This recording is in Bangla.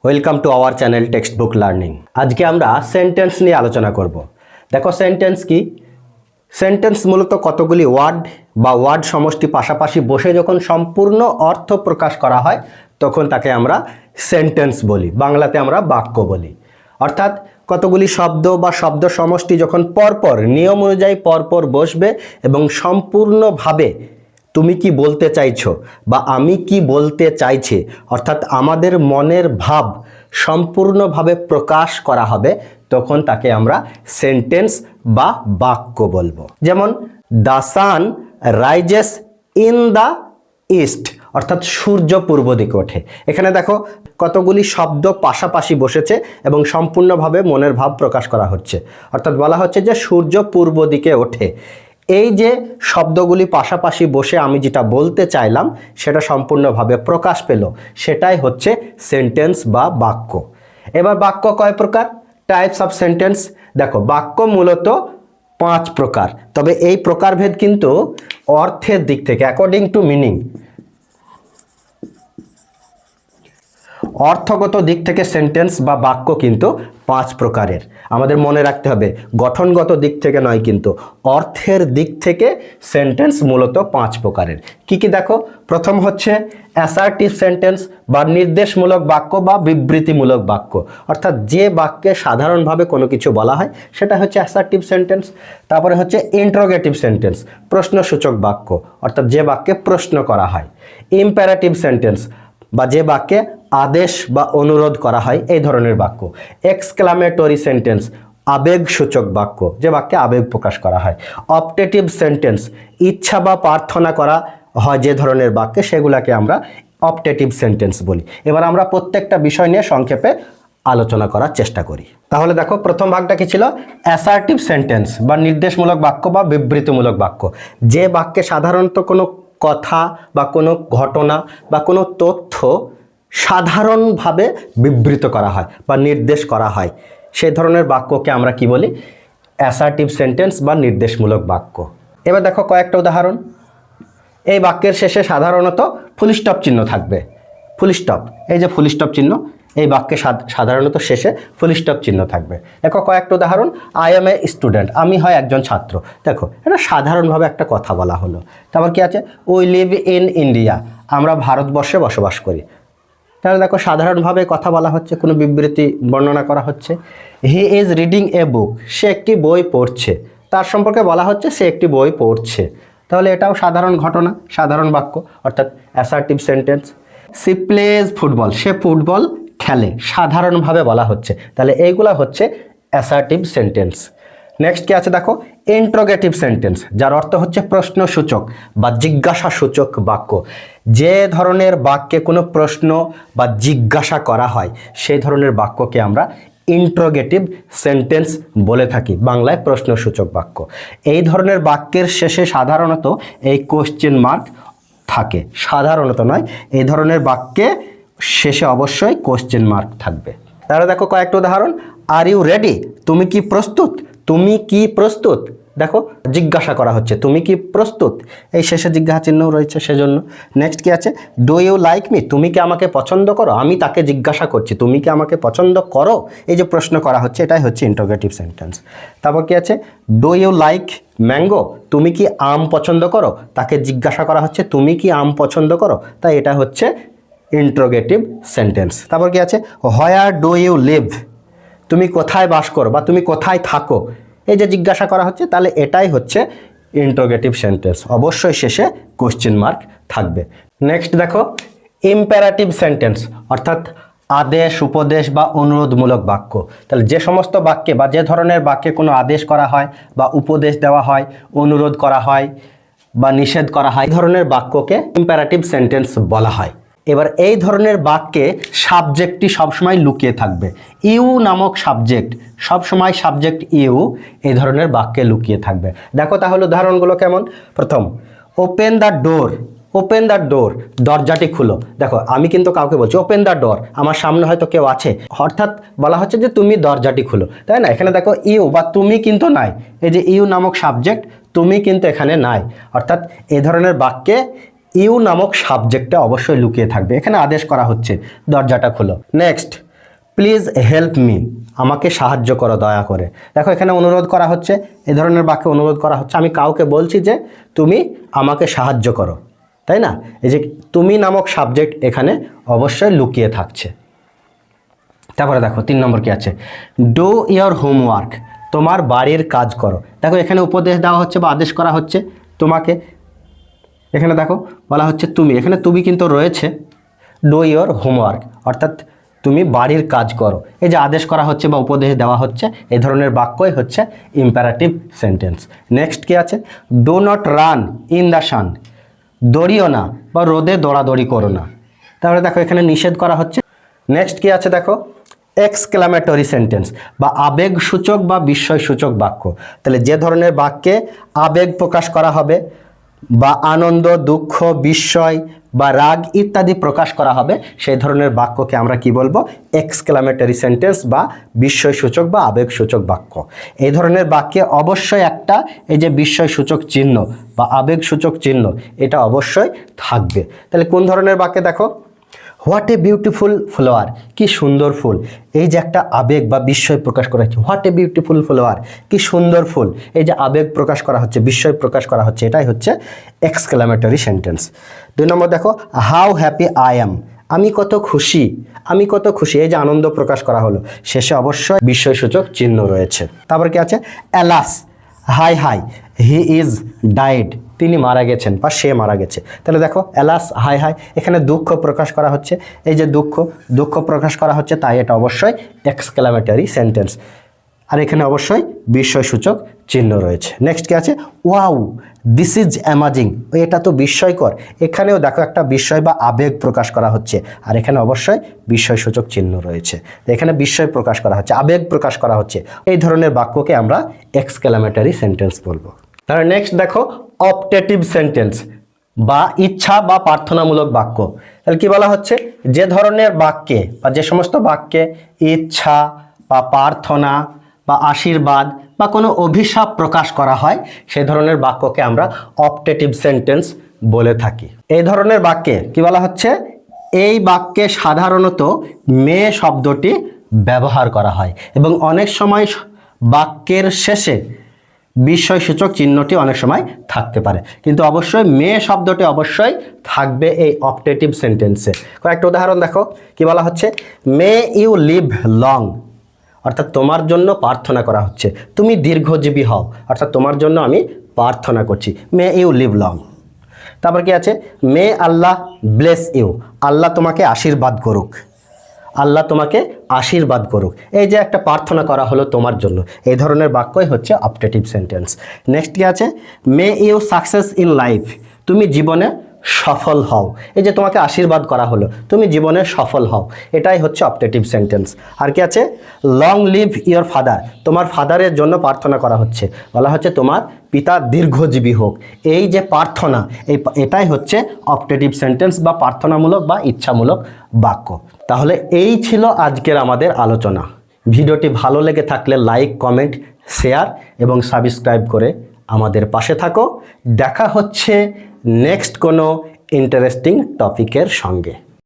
Welcome to our channel text book learning. আজকে আমরা সেন্টেন্স নিয়ে আলোচনা করব। দেখো সেন্টেন্স কি? সেন্টেন্স মূলত কতগুলি ওয়ার্ড বা ওয়ার্ড সমষ্টি পাশাপাশি বসে যখন সম্পূর্ণ অর্থ প্রকাশ করা হয় তখন তাকে আমরা সেন্টেন্স বলি, বাংলাতে আমরা বাক্য বলি। অর্থাৎ কতগুলি শব্দ বা শব্দ সমষ্টি যখন পরপর নিয়ম অনুযায়ী পরপর বসবে এবং সম্পূর্ণভাবে তুমি কি বলতে চাইছো বা আমি কি বলতে চাইছি, অর্থাৎ আমাদের মনের ভাব সম্পূর্ণভাবে প্রকাশ করা হবে, তখন তাকে আমরা সেন্টেন্স বা বাক্য বলবো। যেমন the sun rises in the east, অর্থাৎ সূর্য পূর্ব দিকে ওঠে। এখানে দেখো কতগুলি শব্দ পাশাপাশি বসেছে এবং সম্পূর্ণভাবে মনের ভাব প্রকাশ করা হচ্ছে। অর্থাৎ বলা হচ্ছে যে সূর্য পূর্ব দিকে ওঠে। এই যে শব্দগুলি পাশাপাশি বসে আমি যেটা বলতে চাইলাম সেটা সম্পূর্ণভাবে প্রকাশ পেল, সেটাই হচ্ছে সেন্টেন্স বা বাক্য। এবার বাক্য কয় প্রকার? Types of sentence. দেখো বাক্য মূলত 5 প্রকার, তবে এই প্রকারভেদ কিন্তু অর্থের দিক থেকে অ্যাকর্ডিং টু মিনিং, অর্থগত দিক থেকে সেন্টেন্স বা বাক্য কিন্তু 5 প্রকারের। আমাদের মনে রাখতে হবে গঠনগত দিক থেকে নয়, কিন্তু অর্থের দিক থেকে সেন্টেন্স মূলত 5 প্রকারের। কি কি দেখো? প্রথম হচ্ছে অ্যাসার্টিভ সেন্টেন্স বা নির্দেশমূলক বাক্য বা বিবৃতিমূলক বাক্য, অর্থাৎ যে বাক্যে সাধারণভাবে কোনো কিছু বলা হয় সেটা হচ্ছে অ্যাসার্টিভ সেন্টেন্স। তারপরে হচ্ছে ইন্টারোগেটিভ সেন্টেন্স, প্রশ্নসূচক বাক্য, অর্থাৎ যে বাক্যে প্রশ্ন করা হয়। ইম্পারেটিভ সেন্টেন্স বা যে বাক্যে আদেশ বা অনুরোধ করা হয়, এই ধরনের বাক্য। এক্সক্লামেটরি সেন্টেন্স, আবেগসূচক বাক্য, যে বাক্যে আবেগ প্রকাশ করা হয়। অপটেটিভ সেন্টেন্স, ইচ্ছা বা প্রার্থনা করা হয় যে ধরনের বাক্যে, সেগুলাকে আমরা অপটেটিভ সেন্টেন্স বলি। এবার আমরা প্রত্যেকটা বিষয় নিয়ে সংক্ষেপে আলোচনা করার চেষ্টা করি। তাহলে দেখো প্রথম ভাগটা কি ছিল? অ্যাসার্টিভ সেন্টেন্স বা নির্দেশমূলক বাক্য বা বিবৃতিমূলক বাক্য, যে বাক্যে সাধারণত কোনো কথা বা কোনো ঘটনা বা কোনো তথ্য সাধারণভাবে বিবৃত করা হয় বা নির্দেশ করা হয়, সেই ধরনের বাক্যকে আমরা কি বলি? অ্যাসার্টিভ সেন্টেন্স বা নির্দেশমূলক বাক্য। এবার দেখো কয়েকটা উদাহরণ। এই বাক্যের শেষে সাধারণত ফুল স্টপ চিহ্ন থাকবে। ফুল স্টপ, এই যে ফুল স্টপ চিহ্ন, এই বাক্যে সাধারণত শেষে ফুল স্টপ চিহ্ন থাকবে। দেখো কয়েকটা উদাহরণ। আই এম এ স্টুডেন্ট, আমি হয় একজন ছাত্র। দেখো এটা সাধারণভাবে একটা কথা বলা হলো। তারপর কি আছে? উই লিভ ইন ইন্ডিয়া, আমরা ভারতবর্ষে বসবাস করি। তাহলে দেখো সাধারণভাবে কথা বলা হচ্ছে, কোনো বিবৃতি বর্ণনা করা হচ্ছে। হি ইজ রিডিং এ বুক, সে একটি বই পড়ছে, তার সম্পর্কে বলা হচ্ছে সে একটি বই পড়ছে। তাহলে এটাও সাধারণ ঘটনা, সাধারণ বাক্য, অর্থাৎ assertive sentence. She plays football, সে ফুটবল খেলে, সাধারণভাবে বলা হচ্ছে। তাহলে এইগুলা হচ্ছে অ্যাসার্টিভ সেন্টেন্স। নেক্সট কি আছে দেখো? ইন্টারোগেটিভ সেন্টেন্স, যার অর্থ হচ্ছে প্রশ্নসূচক বা জিজ্ঞাসাসূচক বাক্য। যে ধরনের বাক্যে কোনো প্রশ্ন বা জিজ্ঞাসা করা হয় সেই ধরনের বাক্যকে আমরা ইন্টারোগেটিভ সেন্টেন্স বলে থাকি, বাংলায় প্রশ্নসূচক বাক্য। এই ধরনের বাক্যের শেষে সাধারণত এই কোশ্চেন মার্ক থাকে, সাধারণত নয়, এই ধরনের বাক্যে শেষে অবশ্যই কোশ্চেন মার্ক থাকবে। তাহলে দেখো কয়েকটা উদাহরণ। আর ইউ রেডি, তুমি কি প্রস্তুত? তুমি কি প্রস্তুত? দেখো জিজ্ঞাসা করা হচ্ছে, তুমি কি প্রস্তুত? এই শেষে জিজ্ঞাসা চিহ্ন রয়েছে সেজন্য। নেক্সট কি আছে? ডু ইউ লাইক মি, তুমি কি আমাকে পছন্দ করো? আমি তাকে জিজ্ঞাসা করছি তুমি কি আমাকে পছন্দ করো, এই যে প্রশ্ন করা হচ্ছে, এটাই হচ্ছে ইন্টারোগেটিভ সেন্টেন্স। তারপর কি আছে? ডু ইউ লাইক ম্যাঙ্গো, তুমি কি আম পছন্দ করো? তাকে জিজ্ঞাসা করা হচ্ছে তুমি কি আম পছন্দ করো, তাই এটা হচ্ছে ইন্টারোগেটিভ সেন্টেন্স। তারপর কি আছে? হোয়ার ডু ইউ লিভ, তুমি কোথায় বাস করো বা তুমি কোথায় থাকো, এই যে জিজ্ঞাসা করা হচ্ছে, তাহলে এটাই হচ্ছে ইন্টারোগেটিভ সেন্টেন্স। অবশ্যই শেষে কোশ্চেন মার্ক থাকবে। নেক্সট দেখো ইম্পারেটিভ সেন্টেন্স, অর্থাৎ আদেশ, উপদেশ বা অনুরোধমূলক বাক্য। তাহলে যে সমস্ত বাক্যে বা যে ধরনের বাক্যে কোনো আদেশ করা হয় বা উপদেশ দেওয়া হয়, অনুরোধ করা হয় বা নিষেধ করা হয়, এই ধরনের বাক্যকে ইম্পারেটিভ সেন্টেন্স বলা হয়। এবার এই ধরনের বাক্যে সাবজেক্টটি সবসময় লুকিয়ে থাকবে। ইউ নামক সাবজেক্ট, সবসময় সাবজেক্ট ইউ এই ধরনের বাক্যে লুকিয়ে থাকবে। দেখো তাহলে উদাহরণগুলো কেমন। প্রথম, open the door, open the door, দরজাটি খুলো। দেখো আমি কিন্তু কাউকে বলছি ওপেন দ্য ডোর, আমার সামনে হয়তো কেউ আছে, অর্থাৎ বলা হচ্ছে যে তুমি দরজাটি খুলো, তাই না? এখানে দেখো ইউ বা তুমি কিন্তু নাই, এই যে ইউ নামক সাবজেক্ট, তুমি কিন্তু এখানে নাই, অর্থাৎ এই ধরনের বাক্যে ইউ নামক সাবজেক্টটা অবশ্যই লুকিয়ে থাকবে। এখানে আদেশ করা হচ্ছে দরজাটা খোলো। নেক্সট, প্লিজ হেল্প মি, আমাকে সাহায্য করো দয়া করে। দেখো এখানে অনুরোধ করা হচ্ছে, এই ধরনের বাক্যে অনুরোধ করা হচ্ছে, আমি কাউকে বলছি যে তুমি আমাকে সাহায্য করো, তাই না? এই যে তুমি নামক সাবজেক্ট এখানে অবশ্যই লুকিয়ে থাকছে। তারপরে দেখো 3 নম্বর কি আছে, ডু ইয়োর হোমওয়ার্ক, তোমার বাড়ির কাজ করো। দেখো এখানে উপদেশ দেওয়া হচ্ছে বা আদেশ করা হচ্ছে তোমাকে। এখানে দেখো বলা হচ্ছে তুমি, এখানে তুমি কিন্তু রয়েছে, ডু ইয়োর হোমওয়ার্ক অর্থাৎ তুমি বাড়ির কাজ করো। এই যে আদেশ করা হচ্ছে বা উপদেশ দেওয়া হচ্ছে, এই ধরনের বাক্যই হচ্ছে ইম্পারেটিভ সেন্টেন্স। নেক্সট কি আছে, do not run in the sun, দৌড়িও না বা রোদে দৌড়াদৌড়ি করো না। তাহলে দেখো এখানে নিষেধ করা হচ্ছে। নেক্সট কি আছে দেখো, এক্সক্লামেটরি সেন্টেন্স বা আবেগসূচক বা বিস্ময়সূচক বাক্য। তাহলে যে ধরনের বাক্যে আবেগ প্রকাশ করা হবে বা আনন্দ, দুঃখ, বিস্ময় বা রাগ ইত্যাদি প্রকাশ করা হবে, সেই ধরনের বাক্যকে আমরা কি বলবো, এক্সক্লামেটরি সেন্টেন্স বা বিস্ময়সূচক বা আবেগসূচক বাক্য। এই ধরনের বাক্যে অবশ্যই একটা এই যে বিস্ময়সূচক চিহ্ন বা আবেগসূচক চিহ্ন এটা অবশ্যই থাকবে। তাহলে কোন ধরনের বাক্যে দেখো, হোয়াট এ বিউটিফুল ফ্লাওয়ার, কি সুন্দর ফুল। এই যে একটা আবেগ বা বিস্ময় প্রকাশ করা হচ্ছে, হোয়াট এ বিউটিফুল ফ্লাওয়ার, কি সুন্দর ফুল। এই যে আবেগ প্রকাশ করা হচ্ছে, বিস্ময় প্রকাশ করা হচ্ছে, এটাই হচ্ছে এক্সক্লামেটরি সেন্টেন্স। 2 নম্বর দেখো, হাউ হ্যাপি আই অ্যাম, আমি কত খুশি, আমি কত খুশি। এই যে আনন্দ প্রকাশ করা হলো, শেষে অবশ্যই বিস্ময়সূচক চিহ্ন রয়েছে। তারপর কি আছে, alas, high high, he is died, তিনি মারা গেছেন বা সে মারা গেছে। তাহলে দেখো অ্যালাস হাই হাই, এখানে দুঃখ প্রকাশ করা হচ্ছে। এই যে দুঃখ প্রকাশ করা হচ্ছে, তাই এটা অবশ্যই এক্সক্লামেটরি সেন্টেন্স। আর এখানে অবশ্যই বিস্ময়সূচক চিহ্ন রয়েছে। নেক্সট কি আছে, ওয়াও দিস ইজ অ্যামাজিং, এটা তো বিস্ময়কর। এখানেও দেখো একটা বিস্ময় বা আবেগ প্রকাশ করা হচ্ছে, আর এখানে অবশ্যই বিস্ময়সূচক চিহ্ন রয়েছে। এখানে বিস্ময় প্রকাশ করা হচ্ছে, আবেগ প্রকাশ করা হচ্ছে, এই ধরনের বাক্যকে আমরা এক্সক্লামেটরি সেন্টেন্স বলবো। তাহলে নেক্সট দেখো, অপটেটিভ সেন্টেন্স বা ইচ্ছা বা প্রার্থনামূলক বাক্য। তাহলে কি বলা হচ্ছে, যে ধরনের বাক্যে বা যে সমস্ত বাক্যে ইচ্ছা বা প্রার্থনা বা আশীর্বাদ বা কোনো অভিশাপ প্রকাশ করা হয়, সেই ধরনের বাক্যকে আমরা অপটেটিভ সেন্টেন্স বলে থাকি। এই ধরনের বাক্যে কি বলা হচ্ছে, এই বাক্যে সাধারণত মে শব্দটি ব্যবহার করা হয় এবং অনেক সময় বাক্যের শেষে বিস্ময়সূচক চিহ্নটি অনেক সময় থাকতে পারে, কিন্তু অবশ্যই মে শব্দটি অবশ্যই থাকবে এই অপটেটিভ সেন্টেন্সে। কয়েকটা উদাহরণ দেখো, কি বলা হচ্ছে, মে ইউ লিভ লং, অর্থাৎ তোমার জন্য প্রার্থনা করা হচ্ছে, তুমি দীর্ঘজীবী হও, অর্থাৎ তোমার জন্য আমি প্রার্থনা করছি, মে ইউ লিভ লং। তারপর কি আছে, মে আল্লাহ ব্লেস ইউ, আল্লাহ তোমাকে আশীর্বাদ করুক, আল্লাহ তোমাকে আশীর্বাদ করুক। এই যে একটা প্রার্থনা করা হলো তোমার জন্য, এই ধরনের বাক্যই হচ্ছে অপটেটিভ সেন্টেন্স। নেক্সট কি আছে, may you success in life, তুমি জীবনে সফল হও। এই যে তোমাকে আশীর্বাদ করা হলো, তুমি জীবনে সফল হও, এটাই হচ্ছে অপটেটিভ সেন্টেন্স। আর কি আছে, লং লিভ ইয়োর ফাদার, তোমার ফাদারের জন্য প্রার্থনা করা হচ্ছে, বলা হচ্ছে তোমার পিতা দীর্ঘজীবী হোক। এই যে প্রার্থনা, এটাই হচ্ছে অপটেটিভ সেন্টেন্স বা প্রার্থনামূলক বা ইচ্ছামূলক বাক্য। তাহলে এই ছিল আজকের আমাদের আলোচনা। ভিডিওটি ভালো লেগে থাকলে লাইক, কমেন্ট, শেয়ার এবং সাবস্ক্রাইব করে আমাদের পাশে থাকো। দেখা হচ্ছে নেক্সট কোনো ইন্টারেস্টিং টপিকের সঙ্গে।